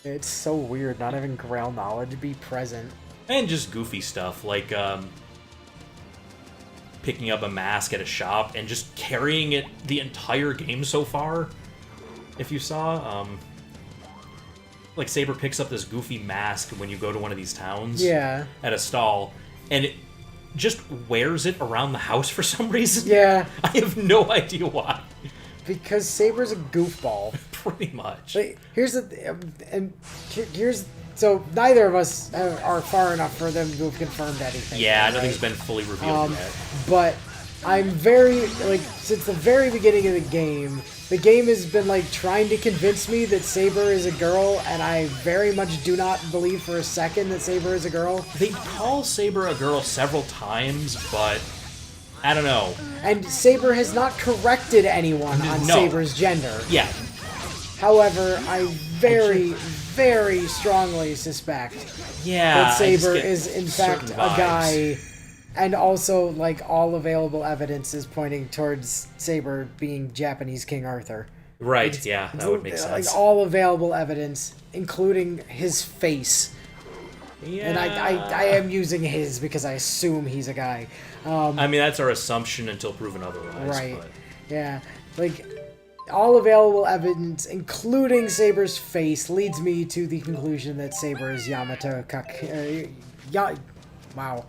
It's so weird not having Grail knowledge be present. And just goofy stuff, like picking up a mask at a shop and just carrying it the entire game so far. If you saw, like Saber picks up this goofy mask when you go to one of these towns. Yeah. At a stall, and it just wears it around the house for some reason. Yeah. I have no idea why. Because Saber's a goofball. Pretty much. Like, so neither of us are far enough for them to have confirmed anything. Yeah, right? Nothing's been fully revealed yet. But I'm very, like, since the very beginning of the game has been, like, trying to convince me that Saber is a girl, and I very much do not believe for a second that Saber is a girl. They call Saber a girl several times, but I don't know. And Saber has not corrected anyone on Saber's gender. Yeah. However, I very, very strongly suspect that Saber is in fact a guy, and also, like, all available evidence is pointing towards Saber being Japanese King Arthur. Right, that would make sense. Like, all available evidence, including his face. Yeah. And I am using his because I assume he's a guy. I mean, that's our assumption until proven otherwise. Right. But. Yeah. Like, all available evidence, including Saber's face, leads me to the conclusion that Saber is Yamato wow.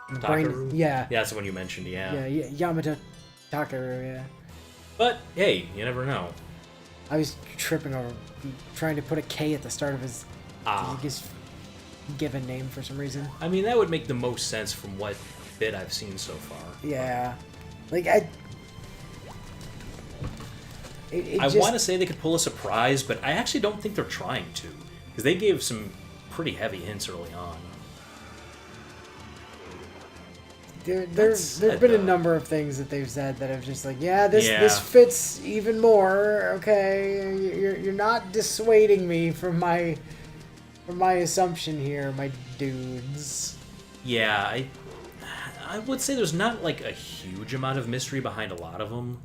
Takaru? Yeah. Yeah, that's the one you mentioned, Yeah, Yamato Takaru, yeah. But, hey, you never know. I was tripping over, trying to put a K at the start of his given name for some reason. I mean, that would make the most sense from what bit I've seen so far. Yeah. Like, I want to say they could pull a surprise, but I actually don't think they're trying to. Because they gave some pretty heavy hints early on. There's been a number of things that they've said that have just like, this fits even more. Okay, you're not dissuading me from my assumption here, my dudes. Yeah, I would say there's not like a huge amount of mystery behind a lot of them.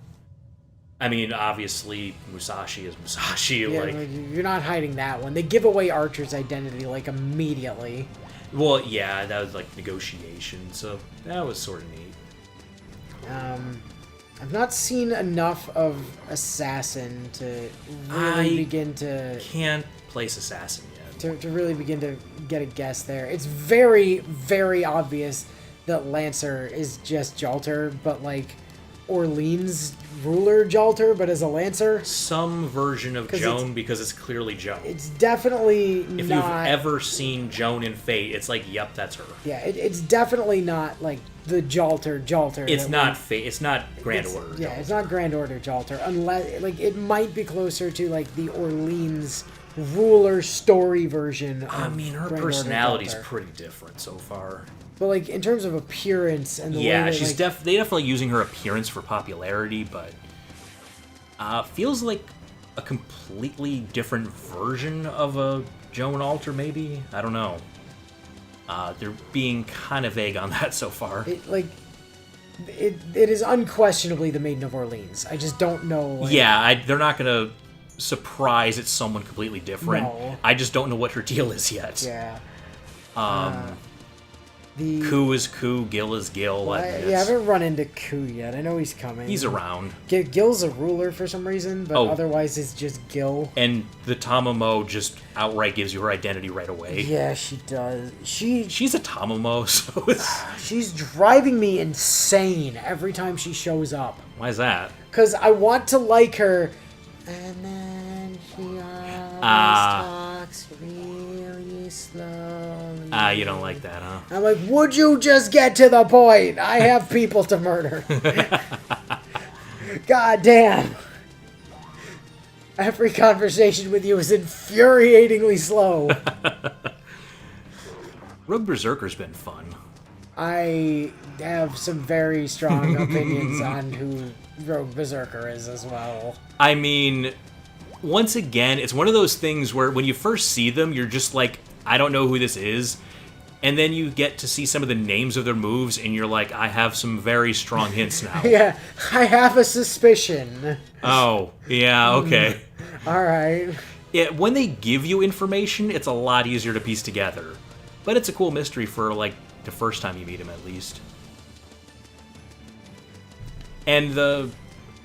I mean, obviously, Musashi is Musashi. Yeah, like, you're not hiding that one. They give away Archer's identity, like, immediately. Well, yeah, that was, like, negotiation, so that was sort of neat. I've not seen enough of Assassin to really begin to... can't place Assassin yet. To really begin to get a guess there. It's very, very obvious that Lancer is just Jalter, but, like, Orleans ruler Jalter, but as a Lancer. Some version of Joan, because it's clearly Joan. It's definitely not... If you've ever seen Joan in Fate, it's like, yep, that's her. Yeah, it's definitely not, like, the Jalter. It's not Fate. It's not Grand Order. Yeah, it's not Grand Order Jalter. Unless, like, it might be closer to, like, the Orleans ruler story version of I mean, her Grand personality's Order Jalter. pretty different so far. But, like, in terms of appearance and the way that, she's they definitely using her appearance for popularity, but feels like a completely different version of a Joan Alter, maybe? I don't know. They're being kind of vague on that so far. It is unquestionably the Maiden of Orleans. I just don't know. Like, they're not going to surprise it's someone completely different. No. I just don't know what her deal is yet. Yeah. Ku is Ku, Gil is Gil. I haven't run into Ku yet. I know he's coming. He's around. Gil's a ruler for some reason, but otherwise it's just Gil. And the Tamamo just outright gives you her identity right away. Yeah, she does. She's a Tamamo, so it's... She's driving me insane every time she shows up. Why is that? Because I want to like her, and then she always talks really slowly. You don't like that, huh? I'm like, would you just get to the point? I have people to murder. God damn. Every conversation with you is infuriatingly slow. Rogue Berserker's been fun. I have some very strong opinions on who Rogue Berserker is as well. I mean, once again, it's one of those things where when you first see them, you're just like, I don't know who this is. And then you get to see some of the names of their moves, and you're like, I have some very strong hints now. Yeah, I have a suspicion. Oh, yeah, okay. All right. when they give you information, it's a lot easier to piece together. But it's a cool mystery for, like, the first time you meet him, at least. And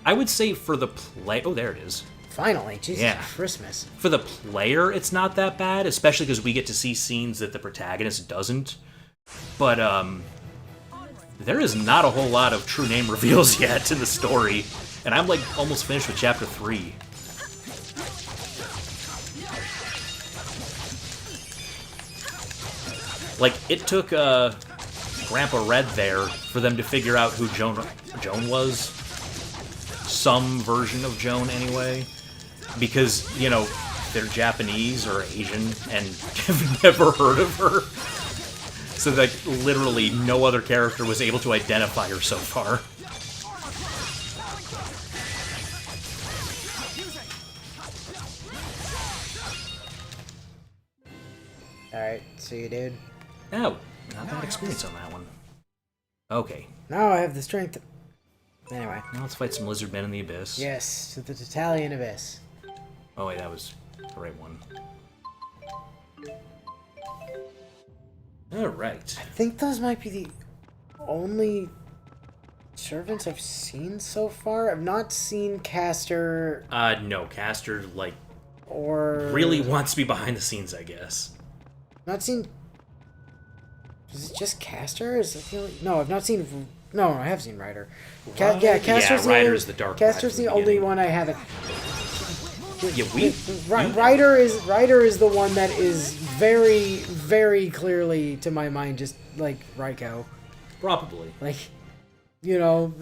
I would say for the play... Oh, there it is. Finally, Jesus Christmas. For the player, it's not that bad, especially because we get to see scenes that the protagonist doesn't. But, there is not a whole lot of true name reveals yet in the story. And I'm, like, almost finished with Chapter 3. Like, it took, Grandpa Red there for them to figure out who Joan was. Some version of Joan, anyway. Because, you know, they're Japanese or Asian and have never heard of her. So, like, literally no other character was able to identify her so far. Alright, see you, dude. Oh, not bad experience on that one. Okay. Now I have the strength. Anyway. Now let's fight some lizard men in the abyss. Yes, to the Italian abyss. Oh wait, that was the right one. Alright. I think those might be the only servants I've seen so far. I've not seen Castor. No, Castor, like, or really wants to be behind the scenes, I guess. Not seen. Is it just Castor? Is it the only... No, I've not seen. No, I have seen Ryder. Castor's Ryder's the dark. Castor's the only one I haven't. Yeah, Ryder is the one that is very, very clearly, to my mind, just like Raiko. Probably. Like, you know.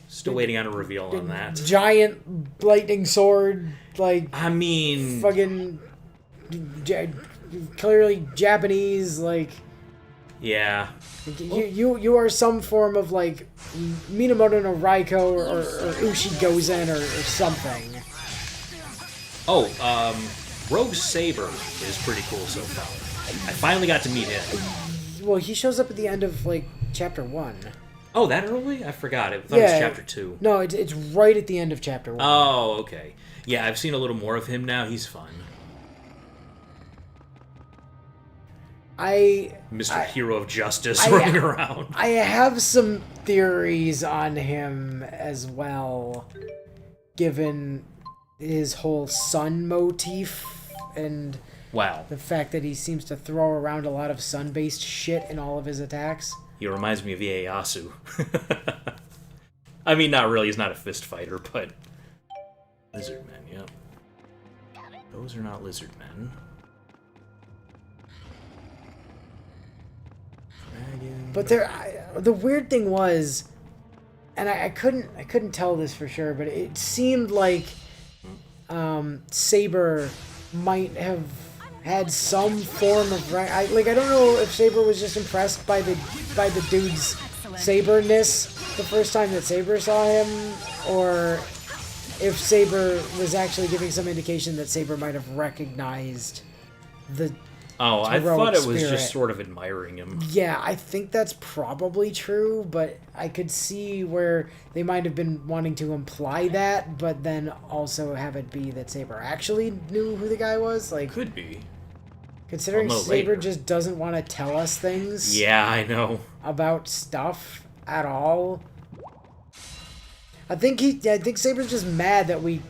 Still waiting on a reveal on that. Giant lightning sword, like. I mean. Fucking. Clearly Japanese, like. Yeah. You are some form of, like, Minamoto no Raiko or Ushi Gozen or something. Oh, Rogue Saber is pretty cool so far. I finally got to meet him. Well, he shows up at the end of, like, Chapter 1. Oh, that early? I forgot. I thought it was Chapter 2. No, it's right at the end of Chapter 1. Oh, okay. Yeah, I've seen a little more of him now. He's fun. Mr. Hero of Justice running around. I have some theories on him as well, given his whole sun motif and the fact that he seems to throw around a lot of sun-based shit in all of his attacks. He reminds me of Ieyasu. I mean, not really. He's not a fist fighter, but lizard men. Yep. Those are not lizard men. But the weird thing was, and I couldn't tell this for sure, but it seemed like Saber might have had some form of I don't know if Saber was just impressed by the dude's Saberness the first time that Saber saw him, or if Saber was actually giving some indication that Saber might have recognized the. Oh, I thought it was just sort of admiring him. Yeah, I think that's probably true, but I could see where they might have been wanting to imply that, but then also have it be that Saber actually knew who the guy was. Like, could be. Considering Saber just doesn't want to tell us things. Yeah, I know. About stuff at all. I think Saber's just mad that we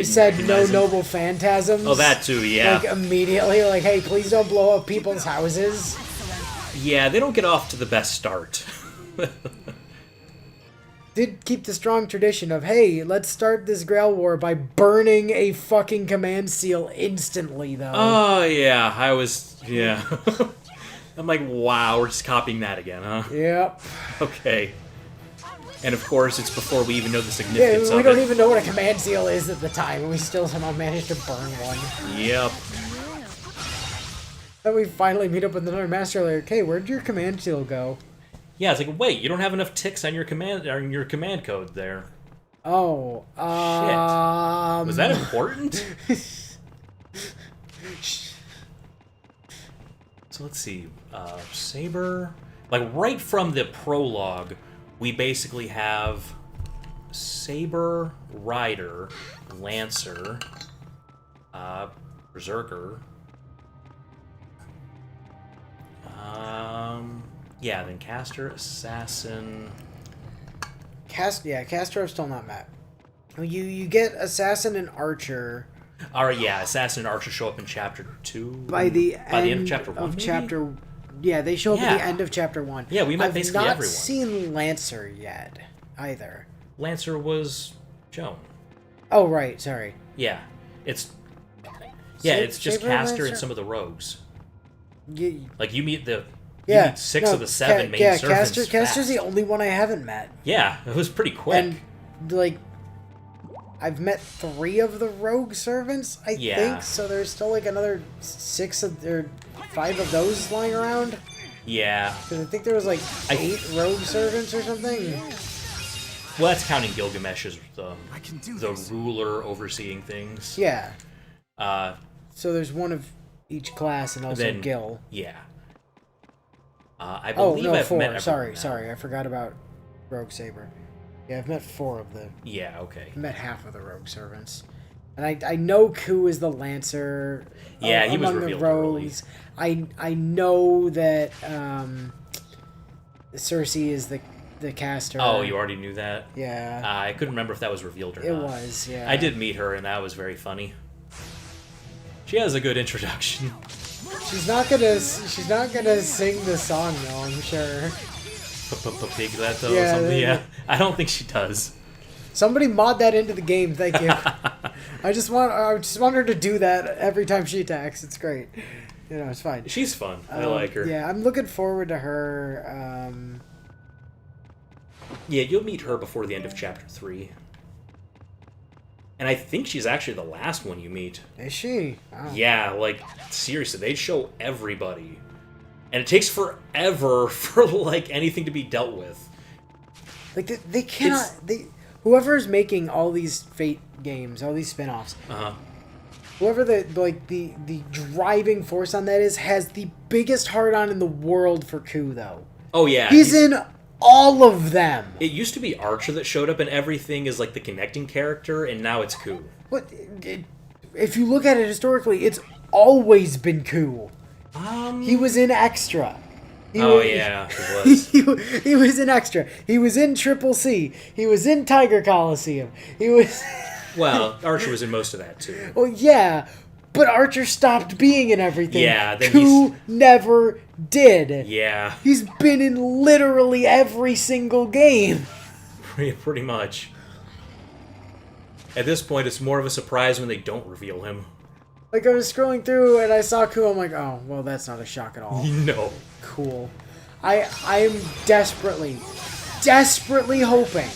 said no noble phantasms. Oh, that too, yeah. Like, immediately, like, hey, please don't blow up people's houses. Yeah, they don't get off to the best start. Did keep the strong tradition of, hey, let's start this Grail War by burning a fucking command seal instantly, though. Oh, yeah, yeah. I'm like, wow, we're just copying that again, huh? Yep. Okay. And of course, it's before we even know the significance of it. We don't even know what a command seal is at the time, and we still somehow managed to burn one. Yep. Then we finally meet up with another master like, hey, where'd your command seal go? Yeah, it's like, wait, you don't have enough ticks on your command code there. Oh, shit. Was that important? So let's see. Saber. Like, right from the prologue, we basically have Saber, Rider, Lancer, Berserker. Yeah, then Caster, Assassin. Caster I've still not met. You get Assassin and Archer. Alright, yeah, Assassin and Archer show up in Chapter 2. By the end of Chapter 1, Yeah, they show up at the end of Chapter 1. Yeah, we met basically everyone. I've not seen Lancer yet, either. Lancer was Joan. Oh, right, sorry. Yeah, it's just Caster and some of the rogues. Like, you meet meet 6 of the 7 main servants. Caster's the only one I haven't met. Yeah, it was pretty quick. And, like, I've met 3 of the rogue servants, I think, so there's still, like, another 5 of those lying around. Yeah. Because I think there was, like, 8 rogue servants or something. Well, that's counting Gilgamesh as the ruler overseeing things. Yeah. So there's one of each class and also Gil. Yeah. I believe I've met Sorry, I forgot about Rogue Saber. Yeah, I've met 4 of the... Yeah, okay. I've met half of the rogue servants. And I know Ku is the Lancer. Yeah, he was revealed early. I know that Cersei is the caster. Oh, you already knew that? Yeah. I couldn't remember if that was revealed or not. It was, yeah. I did meet her, and that was very funny. She has a good introduction. She's not gonna sing the song though, I'm sure. Piglet or something. Yeah, I don't think she does. Somebody mod that into the game, thank you. I just want her to do that every time she attacks. It's great. You know, it's fine. She's fun. I like her. Yeah, I'm looking forward to her. Yeah, you'll meet her before the end of Chapter 3. And I think she's actually the last one you meet. Is she? Wow. Yeah, like, seriously, they show everybody. And it takes forever for, like, anything to be dealt with. Like, they cannot... Whoever's making all these Fate games, all these spin-offs, whoever the driving force on that is, has the biggest heart-on in the world for Ku, though. Oh, yeah. He's in all of them. It used to be Archer that showed up in everything as, like, the connecting character, and now it's Ku. But if you look at it historically, it's always been Ku. He was in Extra. He was. He was in Extra. He was in Triple C. He was in Tiger Coliseum. He was... Well, Archer was in most of that, too. Well, yeah, but Archer stopped being in everything. Yeah, then Ku never did. Yeah. He's been in literally every single game. Pretty much. At this point, it's more of a surprise when they don't reveal him. Like, I was scrolling through and I saw Ku, I'm like, oh, well, that's not a shock at all. No. Cool. I am desperately hoping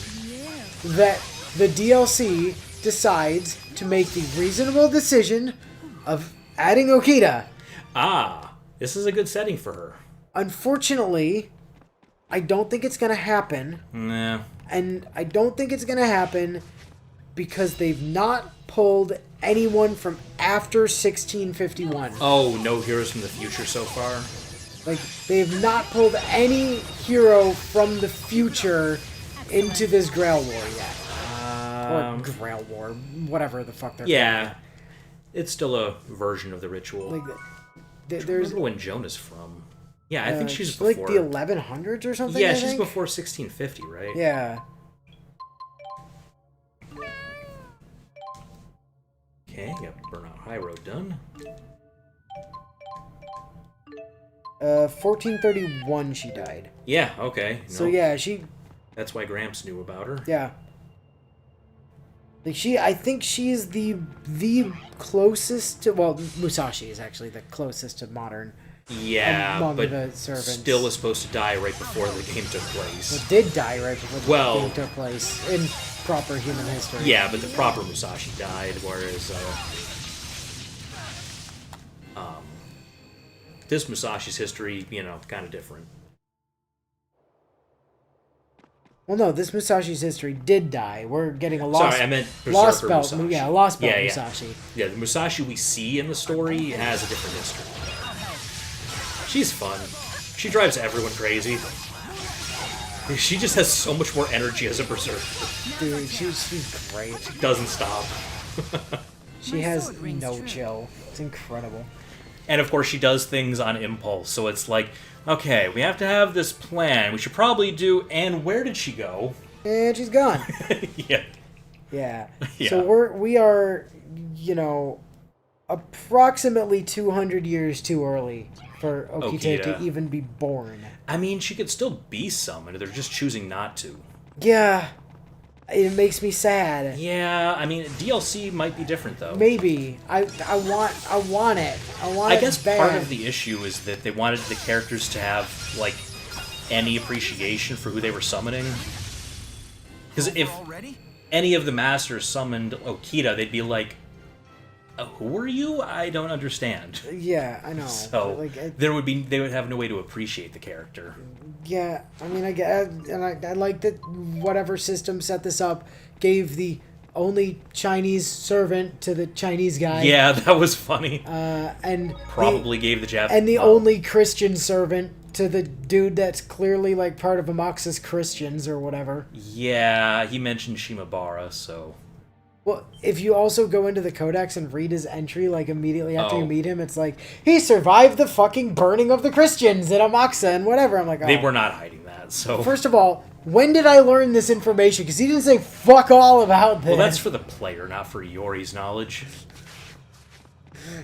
that the DLC decides to make the reasonable decision of adding Okita. This is a good setting for her. Unfortunately, I don't think it's going to happen. Nah. And I don't think it's going to happen because they've not pulled anyone from after 1651. Oh, no heroes from the future so far? Like, they have not pulled any hero from the future into this Grail War yet. Or Grail War, whatever the fuck they're calling it. It's still a version of the ritual. Like, there's... I remember when Jonah's from. Yeah, I think she's before... like the 1100s or something, Yeah, I she's think? before 1650, right? Yeah. Okay, got Burnout High Road done. 1431 she died. Yeah, okay. No. So yeah, she... That's why Gramps knew about her. Yeah. Like, I think she is the closest to... Well, Musashi is actually the closest to modern. Yeah, among but the servants. Still was supposed to die right before the game took place. Well, did die right before the game took place in proper human history. Yeah, but the proper Musashi died, whereas this Musashi's history, kind of different. Well, no, this Musashi's history did die. We're getting a lost... Sorry, I meant lost belt. Musashi. Yeah, lost belt Musashi. Yeah, the Musashi we see in the story has a different history. She's fun. She drives everyone crazy. She just has so much more energy as a berserker. Dude, she's great. She doesn't stop. She has no chill. It's incredible. And of course, she does things on impulse. So it's like, okay, we have to have this plan. We should probably do. And where did she go? And she's gone. Yeah. Yeah. Yeah. So we are, approximately 200 years too early for Okita to even be born. I mean, she could still be summoned. They're just choosing not to. Yeah. It makes me sad. Yeah, I mean, DLC might be different, though. Maybe. I want it. I guess bad. part of the issue is that they wanted the characters to have, like, any appreciation for who they were summoning. Because if any of the masters summoned Okita, they'd be like, who are you? I don't understand. Yeah, I know. So they would have no way to appreciate the character. Yeah, I mean, I get, and I like that whatever system set this up gave the only Chinese servant to the Chinese guy. Yeah, that was funny. And probably gave the Japanese. And the only Christian servant to the dude that's clearly like part of Amaxa's Christians or whatever. Yeah, he mentioned Shimabara, so. Well, if you also go into the Codex and read his entry, like, immediately after you meet him, it's like, he survived the fucking burning of the Christians at Amaxa and whatever. I'm like, oh. They were not hiding that, so... First of all, when did I learn this information? Because he didn't say fuck all about this. Well, that's for the player, not for Iori's knowledge.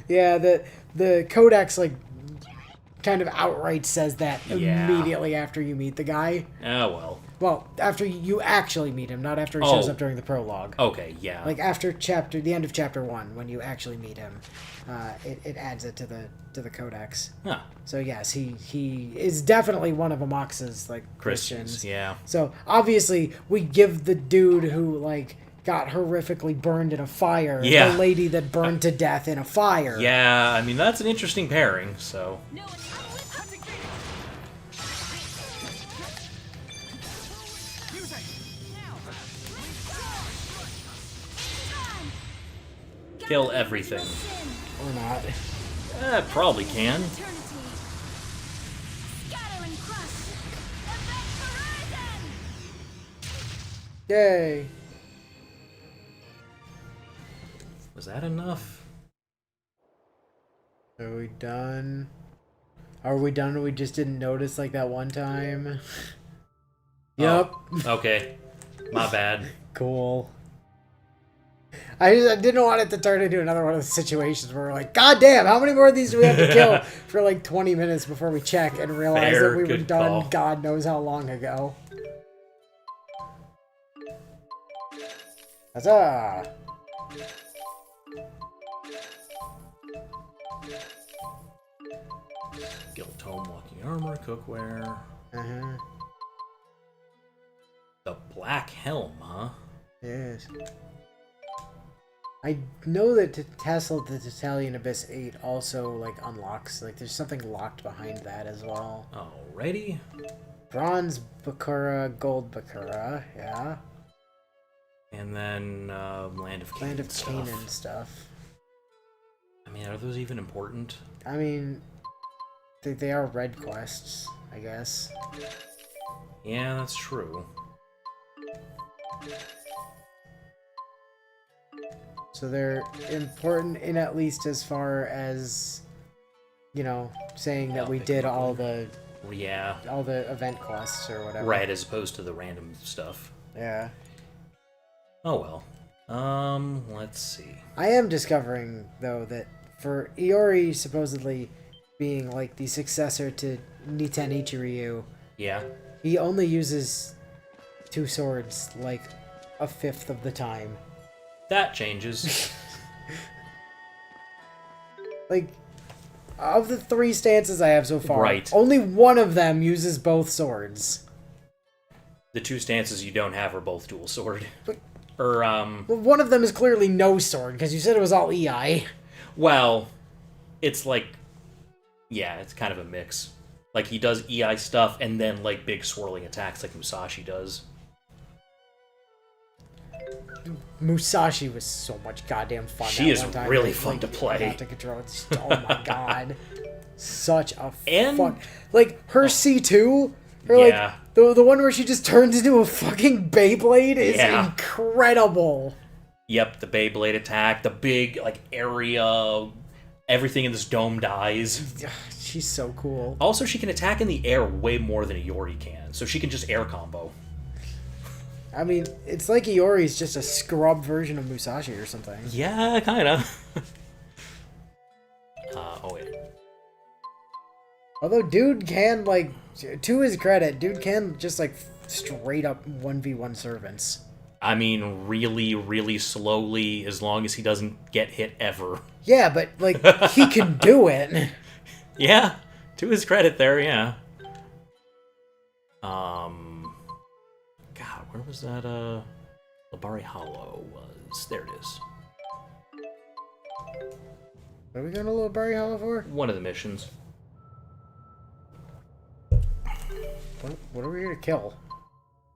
Yeah, the Codex, like, kind of outright says that immediately after you meet the guy. Oh, well. Well, after you actually meet him, not after he shows up during the prologue. Okay, yeah. Like after the end of chapter 1, when you actually meet him, it adds it to the Codex. Huh. So yes, he is definitely one of Amaxa's like Christians. Yeah. So obviously we give the dude who like got horrifically burned in a fire, the lady that burned to death in a fire. Yeah, I mean that's an interesting pairing. So. Kill everything. Or not. Probably can. Yay. Was that enough? Are we done? Are we done and we just didn't notice like that one time? Yep. Okay. My bad. Cool. I didn't want it to turn into another one of those situations where we're like, God damn, how many more of these do we have to kill for like 20 minutes before we check and realize that we were done God knows how long ago. Huzzah! Guild tome, walking armor, cookware. Uh-huh. The Black Helm, huh? Yes. I know that Tesla the Italian Abyss 8 also, like, unlocks, like, there's something locked behind that as well. Alrighty. Bronze Bakura, Gold Bakura, yeah. And then, Land of Canaan stuff. I mean, are those even important? I mean, they are red quests, I guess. Yeah, that's true. So they're important in at least as far as, you know, saying that we did all the event quests or whatever. Right, as opposed to the random stuff. Yeah. Oh well. Let's see. I am discovering though that for Iori supposedly being like the successor to Niten Ichiryu, he only uses 2 swords like a fifth of the time. That changes. Like, of the 3 stances I have so far, right, only one of them uses both swords. The 2 stances you don't have are both dual sword. But, well, one of them is clearly no sword, because you said it was all EI. Well, it's like, yeah, it's kind of a mix. Like, he does EI stuff, and then, like, big swirling attacks like Musashi does. Musashi was so much goddamn fun. She is really fun to play. To control. Oh my god, such a fun. Like her C2, like the one where she just turns into a fucking Beyblade is incredible. Yep, the Beyblade attack, the big, like, area, everything in this dome dies. She's so cool. Also, she can attack in the air way more than Iori can, so she can just air combo. I mean, it's like Iori's just a scrub version of Musashi or something. Yeah, kinda. Oh, wait. Although dude can, like, to his credit, dude can just, like, straight up 1v1 servants. I mean, really, really slowly, as long as he doesn't get hit ever. Yeah, but, like, he can do it. Yeah, to his credit there, yeah. God, where was that, Labari Hollow was? There it is. What are we going to Labari Hollow for? One of the missions. What are we here to kill?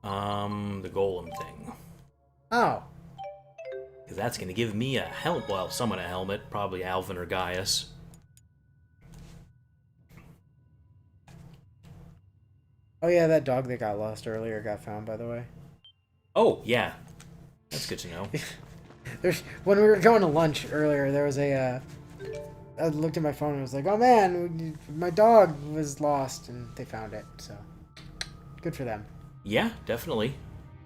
The golem thing. Oh. Because that's going to give me a helmet. Well, someone a helmet. Probably Alvin or Gaius. Oh yeah, that dog that got lost earlier got found, by the way. Oh, yeah. That's good to know. When we were going to lunch earlier, there was a... I looked at my phone and was like, oh man, my dog was lost, and they found it, so... Good for them. Yeah, definitely.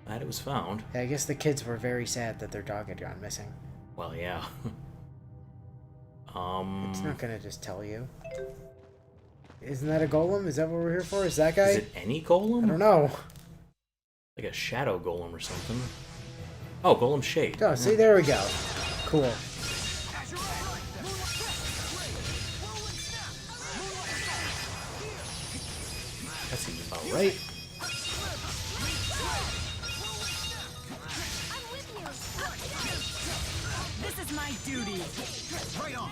Glad it was found. Yeah, I guess the kids were very sad that their dog had gone missing. Well, yeah. It's not gonna just tell you. Isn't that a golem? Is that what we're here for? Is that guy? Is it any golem? I don't know. Like a shadow golem or something. Oh, golem shade. Oh, see, there we go. Cool. That seems about right. This is my duty. Right on.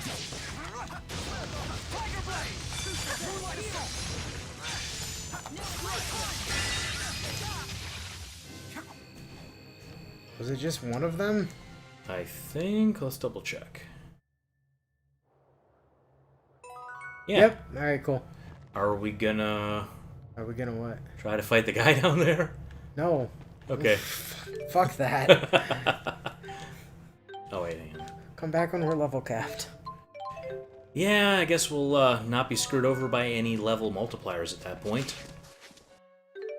Was it just one of them? I think... Let's double check. Yeah. Yep. Alright, cool. Are we gonna... Are we gonna what? Try to fight the guy down there? No. Okay. Fuck that. Oh, wait, hang on. Come back when we're level capped. Yeah, I guess we'll not be screwed over by any level multipliers at that point.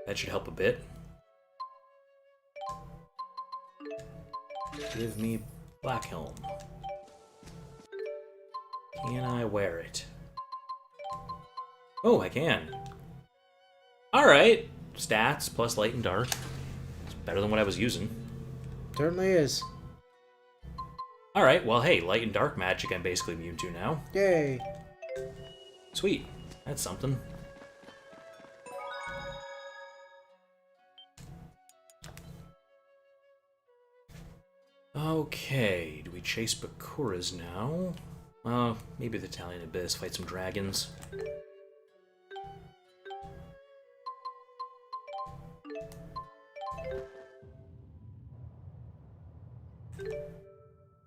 That should help a bit. Give me Black Helm. Can I wear it? Oh, I can. Alright. Stats plus light and dark. It's better than what I was using. Certainly is. Alright, well hey, light and dark magic I'm basically immune to now. Yay. Sweet. That's something. Okay, do we chase Bakuras now? Maybe the Italian Abyss, fight some dragons.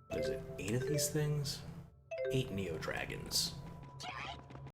What is it, 8 of these things? 8 Neo Dragons.